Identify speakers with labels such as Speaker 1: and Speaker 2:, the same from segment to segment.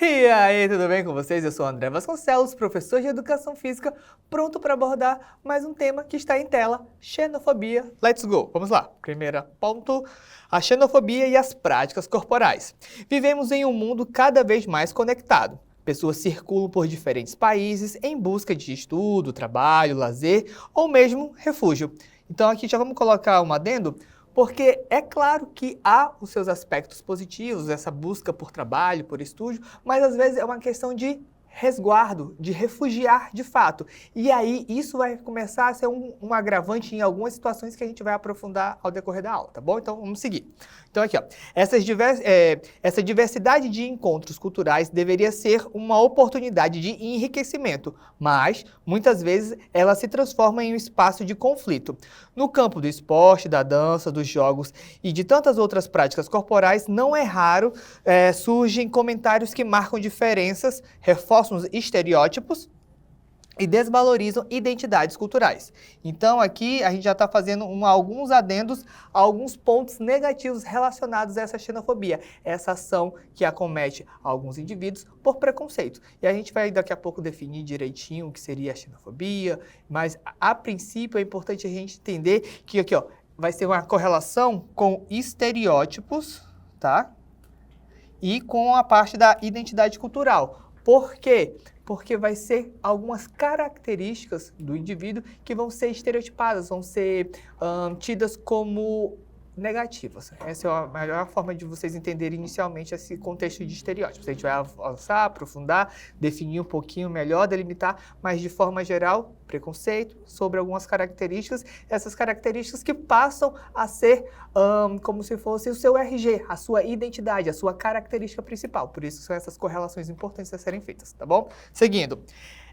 Speaker 1: E aí, tudo bem com vocês? Eu sou o André Vasconcelos, professor de Educação Física, pronto para abordar mais um tema que está em tela, xenofobia. Let's go! Vamos lá. Primeiro ponto, a xenofobia e as práticas corporais. Vivemos em um mundo cada vez mais conectado. Pessoas circulam por diferentes países em busca de estudo, trabalho, lazer ou mesmo refúgio. Então aqui já vamos colocar um adendo. Porque é claro que há os seus aspectos positivos, essa busca por trabalho, por estudo, mas às vezes é uma questão de resguardo, de refugiar de fato. E aí isso vai começar a ser um agravante em algumas situações que a gente vai aprofundar ao decorrer da aula, tá bom? Então vamos seguir. Então aqui, ó, essa diversidade de encontros culturais deveria ser uma oportunidade de enriquecimento, mas muitas vezes ela se transforma em um espaço de conflito. No campo do esporte, da dança, dos jogos e de tantas outras práticas corporais, não é raro surgem comentários que marcam diferenças, reforçam os estereótipos e desvalorizam identidades culturais. Então aqui a gente já está fazendo alguns adendos a alguns pontos negativos relacionados a essa xenofobia, essa ação que acomete alguns indivíduos por preconceito. E a gente vai daqui a pouco definir direitinho o que seria a xenofobia, mas a princípio é importante a gente entender que aqui, ó, vai ser uma correlação com estereótipos, tá? E com a parte da identidade cultural. Por quê? Porque vai ser algumas características do indivíduo que vão ser estereotipadas, vão ser tidas como negativas. Essa é a melhor forma de vocês entenderem inicialmente esse contexto de estereótipos. A gente vai avançar, aprofundar, definir um pouquinho melhor, delimitar, mas de forma geral, preconceito sobre algumas características, essas características que passam a ser como se fosse o seu RG, a sua identidade, a sua característica principal. Por isso são essas correlações importantes a serem feitas, tá bom? Seguindo.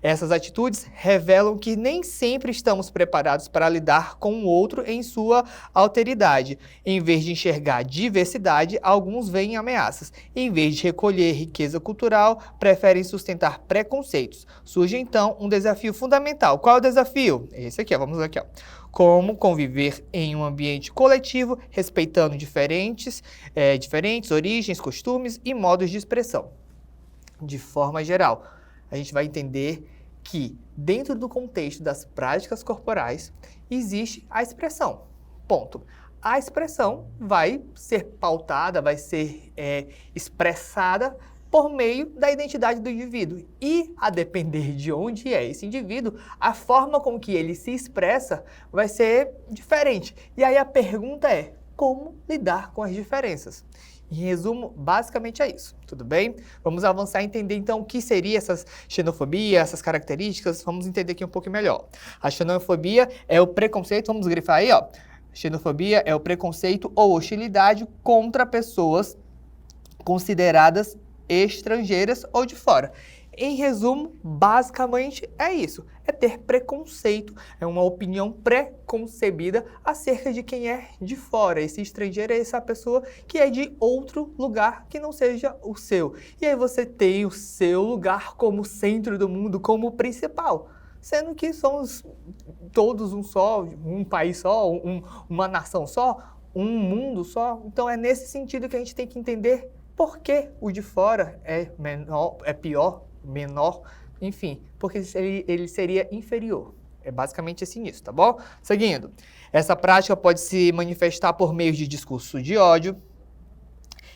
Speaker 1: Essas atitudes revelam que nem sempre estamos preparados para lidar com o outro em sua alteridade. Em vez de enxergar diversidade, alguns veem ameaças. Em vez de recolher riqueza cultural, preferem sustentar preconceitos. Surge então um desafio fundamental. Qual é o desafio? Esse aqui, ó, vamos aqui, ó. Como conviver em um ambiente coletivo, respeitando diferentes origens, costumes e modos de expressão. De forma geral, a gente vai entender que dentro do contexto das práticas corporais existe a expressão, ponto. A expressão vai ser pautada, vai ser expressada por meio da identidade do indivíduo. E, a depender de onde é esse indivíduo, a forma com que ele se expressa vai ser diferente. E aí a pergunta é, como lidar com as diferenças? Em resumo, basicamente é isso, tudo bem? Vamos avançar e entender então o que seria essa xenofobia, essas características, vamos entender aqui um pouco melhor. A xenofobia é o preconceito, vamos grifar aí, ó. Xenofobia é o preconceito ou hostilidade contra pessoas consideradas estrangeiras ou de fora. Em resumo, basicamente é isso, é ter preconceito, é uma opinião pré-concebida acerca de quem é de fora. Esse estrangeiro é essa pessoa que é de outro lugar que não seja o seu. E aí você tem o seu lugar como centro do mundo, como principal, sendo que somos todos um só, um país só, uma nação só, um mundo só. Então é nesse sentido que a gente tem que entender por que o de fora é menor, é pior, menor, enfim, porque ele seria inferior. É basicamente assim isso, tá bom? Seguindo, essa prática pode se manifestar por meio de discurso de ódio,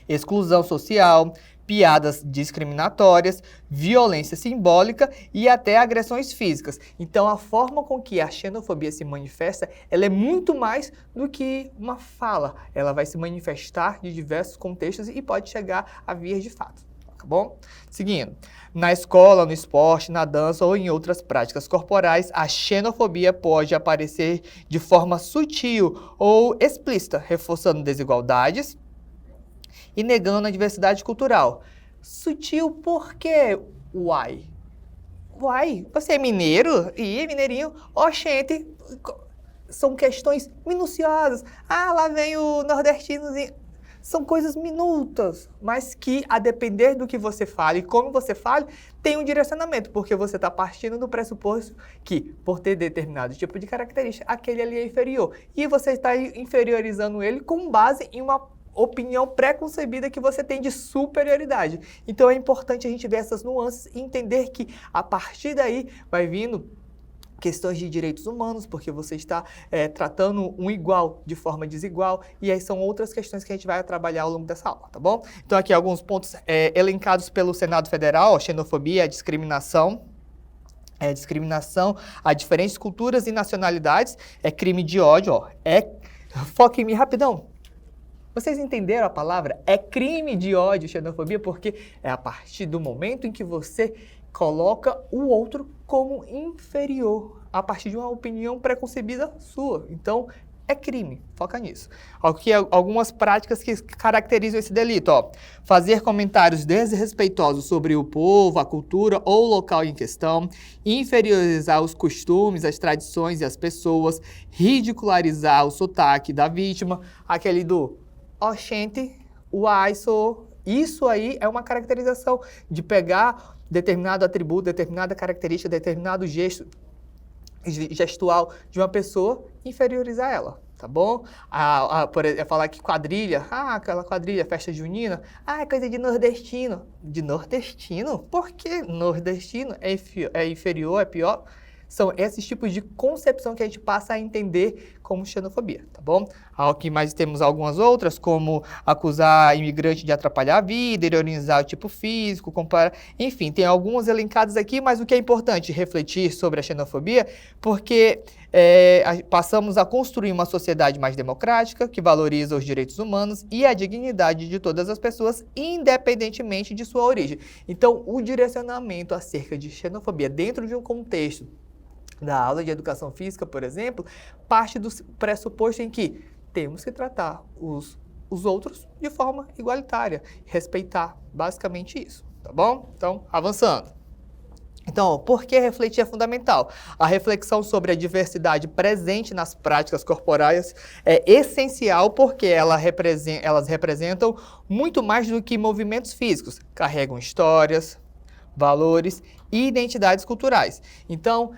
Speaker 1: exclusão social, piadas discriminatórias, violência simbólica e até agressões físicas. Então, a forma com que a xenofobia se manifesta, ela é muito mais do que uma fala. Ela vai se manifestar de diversos contextos e pode chegar a vias de fato. Tá bom? Seguindo, na escola, no esporte, na dança ou em outras práticas corporais, a xenofobia pode aparecer de forma sutil ou explícita, reforçando desigualdades e negando a diversidade cultural. Sutil por quê? Uai, você é mineiro? Ih, mineirinho, oxente, são questões minuciosas. Ah, lá vem o nordestinozinho. São coisas minutas, mas que, a depender do que você fale e como você fale, tem um direcionamento, porque você está partindo do pressuposto que, por ter determinado tipo de característica, aquele ali é inferior. E você está inferiorizando ele com base em uma opinião pré-concebida que você tem de superioridade. Então é importante a gente ver essas nuances e entender que a partir daí vai vindo questões de direitos humanos, porque você está tratando um igual de forma desigual, e aí são outras questões que a gente vai trabalhar ao longo dessa aula, tá bom? Então aqui alguns pontos elencados pelo Senado Federal: a xenofobia, a discriminação a diferentes culturas e nacionalidades, é crime de ódio, ó, foca em mim rapidão. Vocês entenderam a palavra? É crime de ódio, xenofobia, porque é a partir do momento em que você coloca o outro como inferior, a partir de uma opinião preconcebida sua. Então, é crime, foca nisso. Aqui algumas práticas que caracterizam esse delito, ó. Fazer comentários desrespeitosos sobre o povo, a cultura ou o local em questão, inferiorizar os costumes, as tradições e as pessoas, ridicularizar o sotaque da vítima, aquele do oxente, uai, sou. Isso aí é uma caracterização de pegar determinado atributo, determinada característica, determinado gesto gestual de uma pessoa e inferiorizar ela, tá bom? Por exemplo, falar que quadrilha, aquela quadrilha, festa junina, é coisa de nordestino. De nordestino? Por que nordestino é inferior, é pior? São esses tipos de concepção que a gente passa a entender como xenofobia, tá bom? Aqui mais temos algumas outras, como acusar imigrante de atrapalhar a vida, ironizar o tipo físico, comparar... Enfim, tem algumas elencadas aqui, mas o que é importante refletir sobre a xenofobia, porque passamos a construir uma sociedade mais democrática, que valoriza os direitos humanos e a dignidade de todas as pessoas, independentemente de sua origem. Então, o direcionamento acerca de xenofobia dentro de um contexto da aula de educação física, por exemplo, parte do pressuposto em que temos que tratar os outros de forma igualitária, respeitar basicamente isso, tá bom? Então, avançando. Então, por que refletir é fundamental? A reflexão sobre a diversidade presente nas práticas corporais é essencial porque elas representam muito mais do que movimentos físicos, carregam histórias, valores e identidades culturais. Então,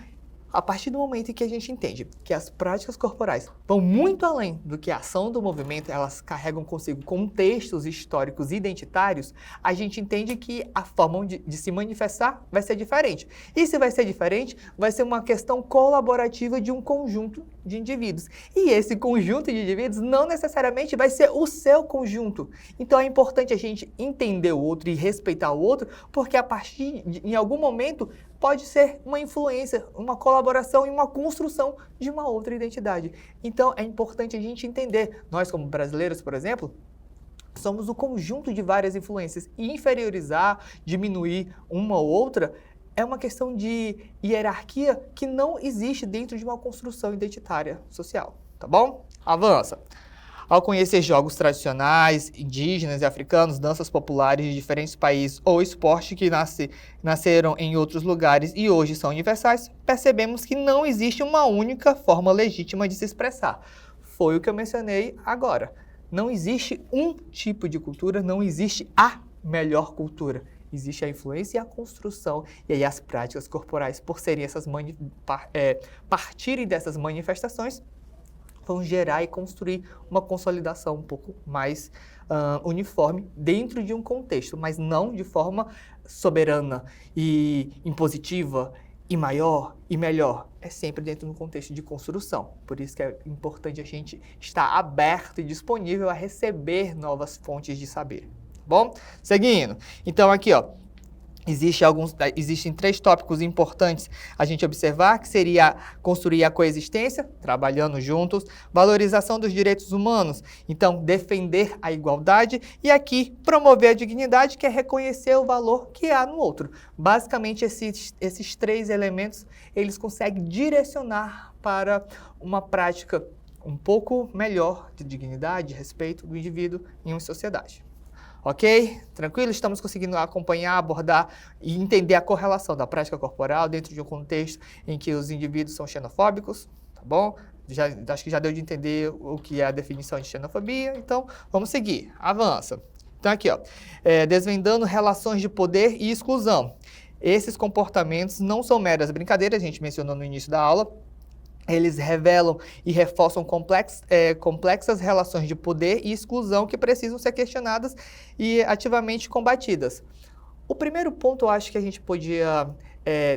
Speaker 1: a partir do momento em que a gente entende que as práticas corporais vão muito além do que a ação do movimento, elas carregam consigo contextos históricos identitários, a gente entende que a forma de se manifestar vai ser diferente. E se vai ser diferente, vai ser uma questão colaborativa de um conjunto de indivíduos. E esse conjunto de indivíduos não necessariamente vai ser o seu conjunto. Então é importante a gente entender o outro e respeitar o outro, porque em algum momento, pode ser uma influência, uma colaboração e uma construção de uma outra identidade. Então, é importante a gente entender, nós como brasileiros, por exemplo, somos o conjunto de várias influências e inferiorizar, diminuir uma ou outra é uma questão de hierarquia que não existe dentro de uma construção identitária social, tá bom? Avança. Ao conhecer jogos tradicionais, indígenas e africanos, danças populares de diferentes países ou esportes que nasceram em outros lugares e hoje são universais, percebemos que não existe uma única forma legítima de se expressar. Foi o que eu mencionei agora. Não existe um tipo de cultura, não existe a melhor cultura. Existe a influência e a construção, e aí as práticas corporais, por serem partirem dessas manifestações, vão gerar e construir uma consolidação um pouco mais uniforme dentro de um contexto, mas não de forma soberana e impositiva e maior e melhor. É sempre dentro de um contexto de construção. Por isso que é importante a gente estar aberto e disponível a receber novas fontes de saber. Tá bom? Seguindo. Então aqui, ó. Existem 3 tópicos importantes a gente observar, que seria construir a coexistência, trabalhando juntos, valorização dos direitos humanos, então defender a igualdade, e aqui promover a dignidade, que é reconhecer o valor que há no outro. Basicamente, esses 3 elementos, eles conseguem direcionar para uma prática um pouco melhor de dignidade, de respeito do indivíduo em uma sociedade. Ok? Tranquilo? Estamos conseguindo acompanhar, abordar e entender a correlação da prática corporal dentro de um contexto em que os indivíduos são xenofóbicos, tá bom? Acho que já deu de entender o que é a definição de xenofobia, então vamos seguir. Avança. Então aqui, ó, desvendando relações de poder e exclusão. Esses comportamentos não são meras brincadeiras, a gente mencionou no início da aula. Eles revelam e reforçam complexas relações de poder e exclusão que precisam ser questionadas e ativamente combatidas. O primeiro ponto, eu acho que a gente podia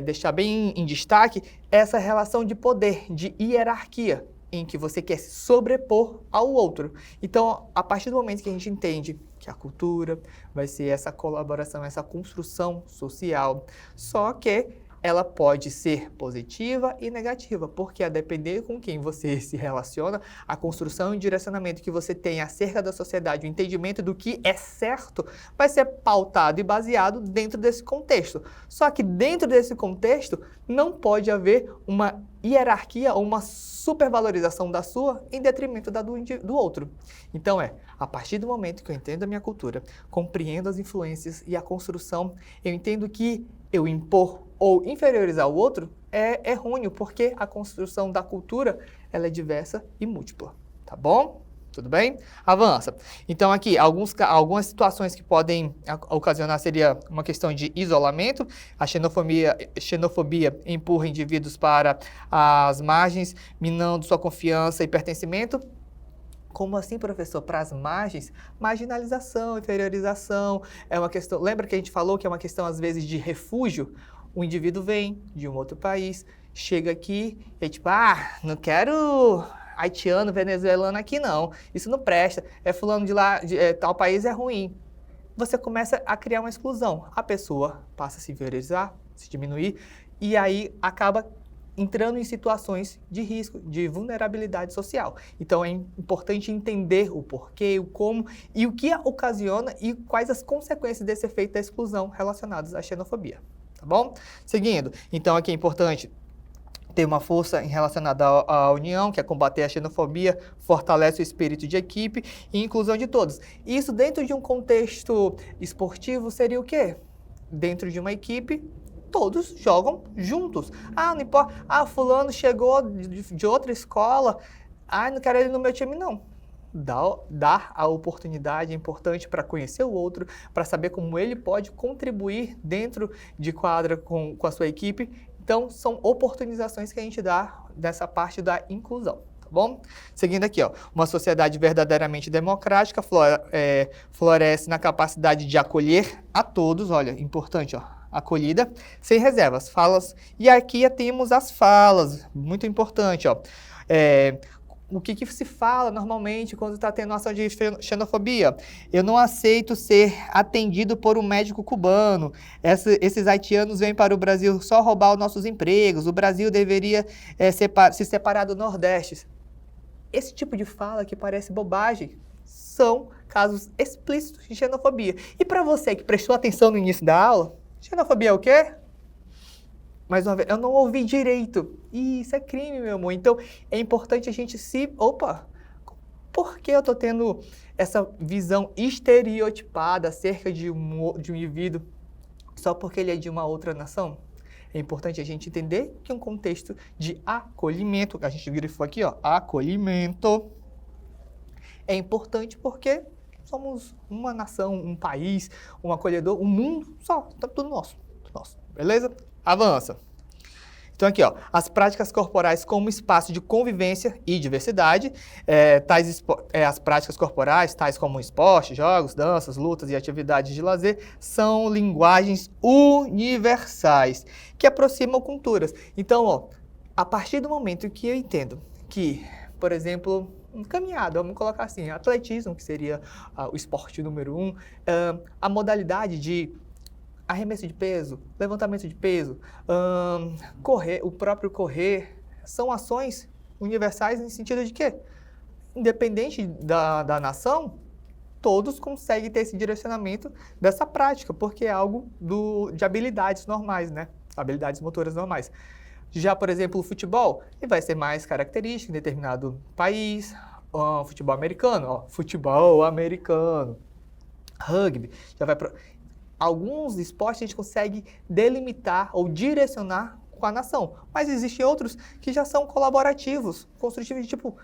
Speaker 1: deixar bem em destaque é essa relação de poder, de hierarquia, em que você quer se sobrepor ao outro. Então, a partir do momento que a gente entende que a cultura vai ser essa colaboração, essa construção social, só que ela pode ser positiva e negativa, porque a depender com quem você se relaciona, a construção e o direcionamento que você tem acerca da sociedade, o entendimento do que é certo, vai ser pautado e baseado dentro desse contexto. Só que dentro desse contexto, não pode haver uma hierarquia ou uma supervalorização da sua em detrimento da do outro. Então a partir do momento que eu entendo a minha cultura, compreendo as influências e a construção, eu entendo que eu impor ou inferiorizar o outro é errôneo, porque a construção da cultura ela é diversa e múltipla, tá bom? Tudo bem? Avança. Então aqui, algumas situações que podem ocasionar seria uma questão de isolamento, a xenofobia empurra indivíduos para as margens, minando sua confiança e pertencimento. Como assim, professor? Para as margens? Marginalização, inferiorização, é uma questão... Lembra que a gente falou que é uma questão, às vezes, de refúgio? O indivíduo vem de um outro país, chega aqui e tipo, não quero haitiano, venezuelano aqui não, isso não presta, fulano de lá, tal país é ruim. Você começa a criar uma exclusão, a pessoa passa a se inferiorizar, se diminuir, e aí acaba entrando em situações de risco, de vulnerabilidade social. Então é importante entender o porquê, o como e o que ocasiona e quais as consequências desse efeito da exclusão relacionadas à xenofobia. Tá bom? Seguindo, então aqui é importante ter uma força relacionada à união, que é combater a xenofobia, fortalece o espírito de equipe e inclusão de todos. Isso dentro de um contexto esportivo seria o quê? Dentro de uma equipe, todos jogam juntos. Não importa, fulano chegou de outra escola, não quero ele no meu time, não. Dar a oportunidade é importante para conhecer o outro, para saber como ele pode contribuir dentro de quadra com a sua equipe. Então, são oportunizações que a gente dá dessa parte da inclusão, tá bom? Seguindo aqui, uma sociedade verdadeiramente democrática floresce na capacidade de acolher a todos, olha, importante, acolhida, sem reservas, falas, e aqui temos as falas, muito importante, o que se fala normalmente quando está tendo ação de xenofobia? Eu não aceito ser atendido por um médico cubano. Esses haitianos vêm para o Brasil só roubar os nossos empregos. O Brasil deveria se separar do Nordeste. Esse tipo de fala que parece bobagem são casos explícitos de xenofobia. E para você que prestou atenção no início da aula, xenofobia é o quê? Mais uma vez, eu não ouvi direito. Isso é crime, meu amor. Então, é importante a gente por que eu estou tendo essa visão estereotipada acerca de um indivíduo só porque ele é de uma outra nação? É importante a gente entender que um contexto de acolhimento, que a gente grifou aqui, acolhimento, é importante porque somos uma nação, um país, um acolhedor, um mundo só, tá tudo nosso, beleza? Avança. Então aqui, as práticas corporais como espaço de convivência e diversidade, as práticas corporais, tais como esporte, jogos, danças, lutas e atividades de lazer, são linguagens universais que aproximam culturas. Então, a partir do momento que eu entendo que, por exemplo, caminhada, vamos colocar assim, atletismo, que seria o esporte número 1, a modalidade de arremesso de peso, levantamento de peso, o próprio correr, são ações universais no sentido de que, independente da nação, todos conseguem ter esse direcionamento dessa prática, porque é algo de habilidades normais, né? Habilidades motoras normais. Já, por exemplo, o futebol, ele vai ser mais característico em determinado país, futebol americano, rugby, já vai para... Alguns esportes a gente consegue delimitar ou direcionar com a nação, mas existem outros que já são colaborativos, construtivos, tipo,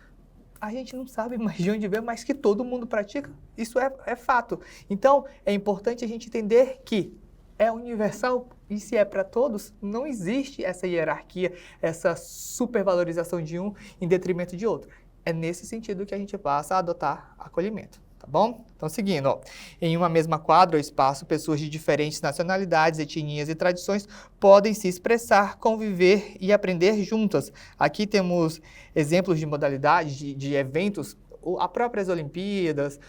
Speaker 1: a gente não sabe mais de onde vem, mas que todo mundo pratica, isso é fato. Então, é importante a gente entender que é universal e se é para todos, não existe essa hierarquia, essa supervalorização de um em detrimento de outro. É nesse sentido que a gente passa a adotar acolhimento, tá bom? Então, seguindo, ó, em uma mesma quadra ou espaço, pessoas de diferentes nacionalidades, etnias e tradições podem se expressar, conviver e aprender juntas. Aqui temos exemplos de modalidades, de eventos, as próprias Olimpíadas,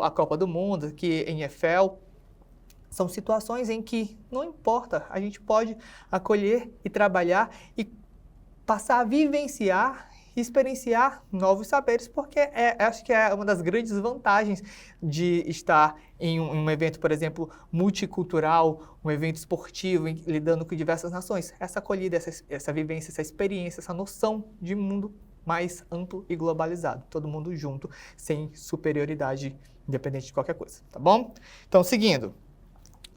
Speaker 1: a Copa do Mundo, que em EFEL, são situações em que não importa, a gente pode acolher e trabalhar e passar a vivenciar e experienciar novos saberes, porque acho que é uma das grandes vantagens de estar em um evento, por exemplo, multicultural, um evento esportivo, lidando com diversas nações. Essa acolhida, essa vivência, essa experiência, essa noção de mundo mais amplo e globalizado. Todo mundo junto, sem superioridade, independente de qualquer coisa, tá bom? Então, seguindo.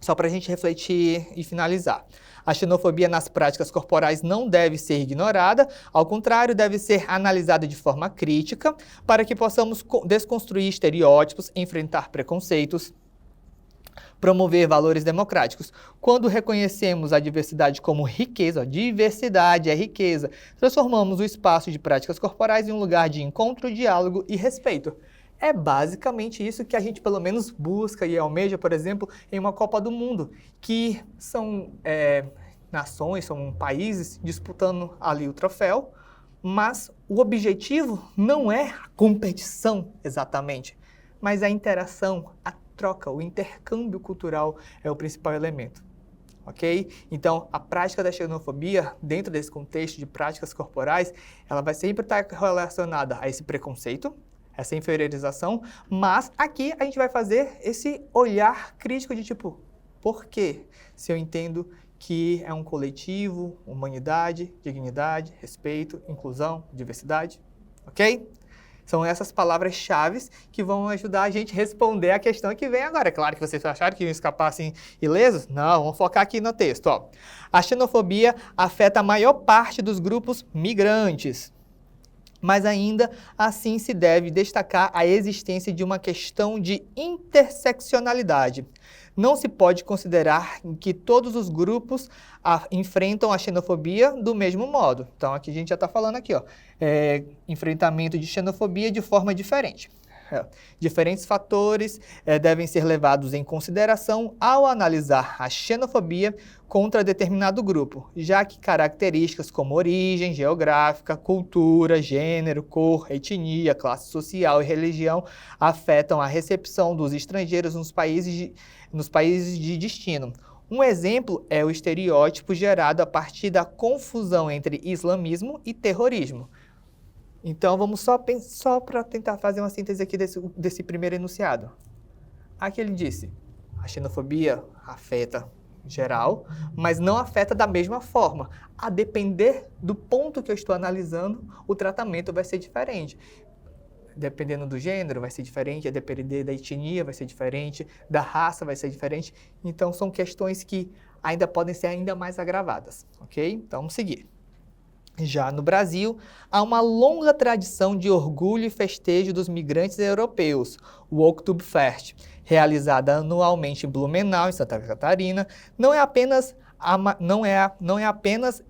Speaker 1: Só para a gente refletir e finalizar. A xenofobia nas práticas corporais não deve ser ignorada, ao contrário, deve ser analisada de forma crítica para que possamos desconstruir estereótipos, enfrentar preconceitos, promover valores democráticos. Quando reconhecemos a diversidade como riqueza, diversidade é riqueza, transformamos o espaço de práticas corporais em um lugar de encontro, diálogo e respeito. É basicamente isso que a gente pelo menos busca e almeja, por exemplo, em uma Copa do Mundo, que são nações, são países disputando ali o troféu, mas o objetivo não é a competição exatamente, mas a interação, a troca, o intercâmbio cultural é o principal elemento. Ok? Então, a prática da xenofobia, dentro desse contexto de práticas corporais, ela vai sempre estar relacionada a esse preconceito, essa inferiorização, mas aqui a gente vai fazer esse olhar crítico de tipo, por quê? Se eu entendo que é um coletivo, humanidade, dignidade, respeito, inclusão, diversidade, ok? São essas palavras-chave que vão ajudar a gente a responder a questão que vem agora. É claro que vocês acharam que iam escapar assim ilesos? Não, vamos focar aqui no texto. Ó. A xenofobia afeta a maior parte dos grupos migrantes. Mas ainda assim se deve destacar a existência de uma questão de interseccionalidade. Não se pode considerar que todos os grupos enfrentam a xenofobia do mesmo modo. Então, aqui a gente já está falando aqui, ó, enfrentamento de xenofobia de forma diferente. Diferentes fatores devem ser levados em consideração ao analisar a xenofobia contra determinado grupo, já que características como origem geográfica, cultura, gênero, cor, etnia, classe social e religião afetam a recepção dos estrangeiros nos países de destino. Um exemplo é o estereótipo gerado a partir da confusão entre islamismo e terrorismo. Então, vamos só para tentar fazer uma síntese aqui desse primeiro enunciado. Aqui ele disse, a xenofobia afeta geral, mas não afeta da mesma forma. A depender do ponto que eu estou analisando, o tratamento vai ser diferente. Dependendo do gênero, vai ser diferente, a depender da etnia, vai ser diferente, da raça, vai ser diferente. Então, são questões que ainda podem ser ainda mais agravadas, ok? Então, vamos seguir. Já no Brasil, há uma longa tradição de orgulho e festejo dos migrantes europeus, o Oktoberfest, realizada anualmente em Blumenau, em Santa Catarina, não é apenas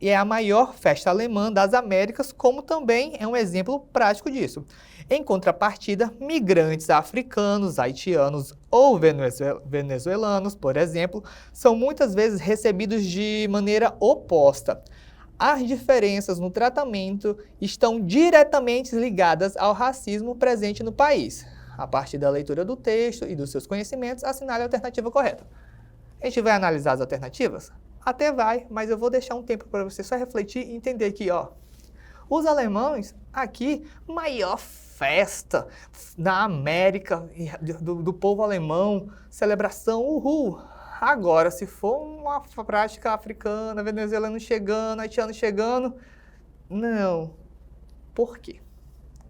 Speaker 1: e é a maior festa alemã das Américas, como também é um exemplo prático disso. Em contrapartida, migrantes africanos, haitianos ou venezuelanos, por exemplo, são muitas vezes recebidos de maneira oposta. As diferenças no tratamento estão diretamente ligadas ao racismo presente no país. A partir da leitura do texto e dos seus conhecimentos, assinale a alternativa correta. A gente vai analisar as alternativas? Até vai, mas eu vou deixar um tempo para você só refletir e entender aqui, ó. Os alemães, aqui, maior festa na América, do povo alemão, celebração, uhul! Agora, se for uma prática africana, venezuelano chegando, haitiano chegando, não. Por quê?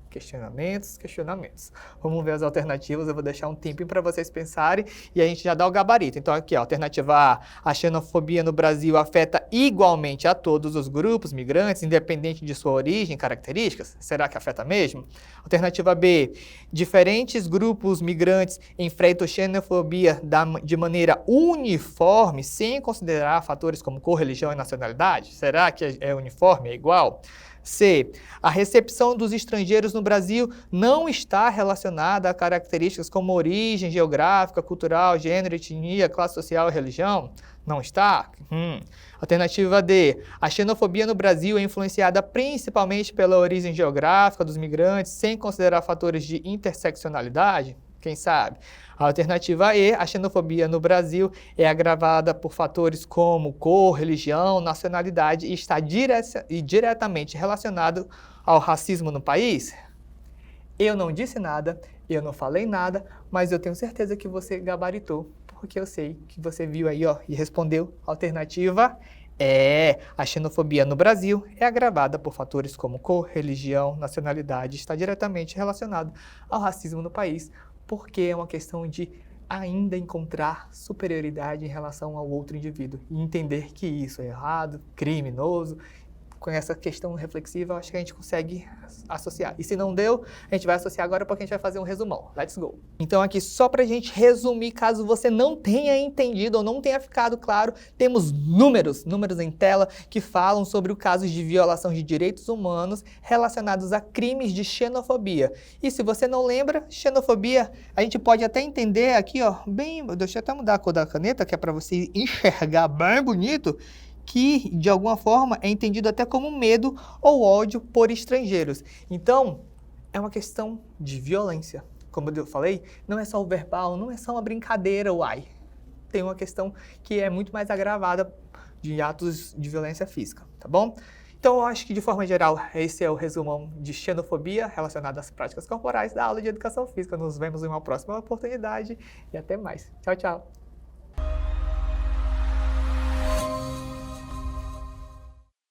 Speaker 1: Questionamentos, questionamentos. Vamos ver as alternativas, eu vou deixar um tempinho para vocês pensarem e a gente já dá o gabarito. Então aqui, ó, alternativa A xenofobia no Brasil afeta igualmente a todos os grupos migrantes, independente de sua origem e características? Será que afeta mesmo? Alternativa B, diferentes grupos migrantes enfrentam xenofobia de maneira uniforme, sem considerar fatores como cor, religião e nacionalidade? Será que é uniforme, é igual? C. A recepção dos estrangeiros no Brasil não está relacionada a características como origem geográfica, cultural, gênero, etnia, classe social e religião? Não está? Alternativa D. A xenofobia no Brasil é influenciada principalmente pela origem geográfica dos migrantes, sem considerar fatores de interseccionalidade? Quem sabe? A alternativa E, a xenofobia no Brasil é agravada por fatores como cor, religião, nacionalidade e está diretamente relacionado ao racismo no país? Eu não disse nada, eu não falei nada, mas eu tenho certeza que você gabaritou, porque eu sei que você viu aí, ó, e respondeu. Alternativa a xenofobia no Brasil é agravada por fatores como cor, religião, nacionalidade e está diretamente relacionado ao racismo no país, porque é uma questão de ainda encontrar superioridade em relação ao outro indivíduo e entender que isso é errado, criminoso. Com essa questão reflexiva, eu acho que a gente consegue associar. E se não deu, a gente vai associar agora porque a gente vai fazer um resumão. Let's go! Então aqui, só para a gente resumir, caso você não tenha entendido ou não tenha ficado claro, temos números em tela que falam sobre o caso de violação de direitos humanos relacionados a crimes de xenofobia. E se você não lembra, xenofobia, a gente pode até entender aqui, ó, bem, deixa eu até mudar a cor da caneta, que é para você enxergar bem bonito, que, de alguma forma, é entendido até como medo ou ódio por estrangeiros. Então, é uma questão de violência. Como eu falei, não é só o verbal, não é só uma brincadeira, uai. Tem uma questão que é muito mais agravada de atos de violência física, tá bom? Então, eu acho que, de forma geral, esse é o resumão de xenofobia relacionada às práticas corporais da aula de Educação Física. Nos vemos em uma próxima oportunidade e até mais. Tchau, tchau!